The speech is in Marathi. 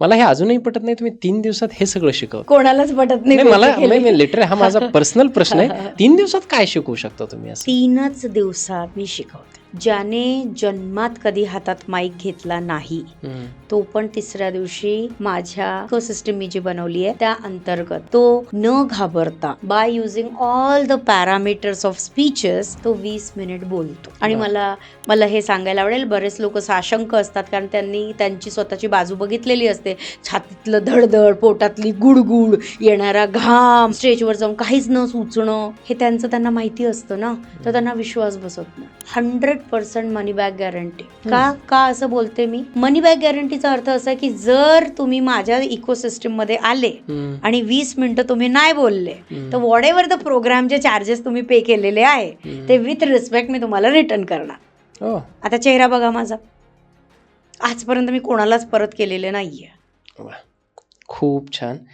मला हे अजूनही पटत नाही, तुम्ही 3 दिवसात हे सगळं शिकवता. कोणालाच पटत नाही. नाही, मला लिटरली हा माझा पर्सनल प्रश्न आहे. 3 दिवसात काय शिकवू शकता तुम्ही असं? 3च दिवसात मी शिकवते. ज्याने जन्मात कधी हातात माईक घेतला नाही तो पण तिसऱ्या दिवशी माझ्या इकोसिस्टम मी जी बनवली आहे त्या अंतर्गत तो न घाबरता by using all the parameters of speeches तो 20 मिनिट बोलतो. आणि मला हे सांगायला आवडेल, बरेच लोक साशंक असतात कारण त्यांनी त्यांची स्वतःची बाजू बघितलेली असते. छातीतलं धडधड, पोटातली गुडगुड, येणारा घाम, स्टेजवर जाऊन काहीच न सुचणं, हे त्यांना माहिती असतं ना, तर त्यांना विश्वास बसत नाही. 100% मनी बॅक गॅरंटी. का असं बोलते मी? मनी बॅक गॅरंटीचा अर्थ असा आहे की जर तुम्ही माझ्या इकोसिस्टम मध्ये आले आणि 20 मिनिटं तुम्ही नाही बोलले तर व्हॉट एव्हर द प्रोग्रामचे चार्जेस तुम्ही पे केलेले आहे ते विथ रिस्पेक्ट मी तुम्हाला रिटर्न करणार. आता चेहरा बघा माझा, आजपर्यंत मी कोणालाच परत केलेले नाहीये. खूप छान.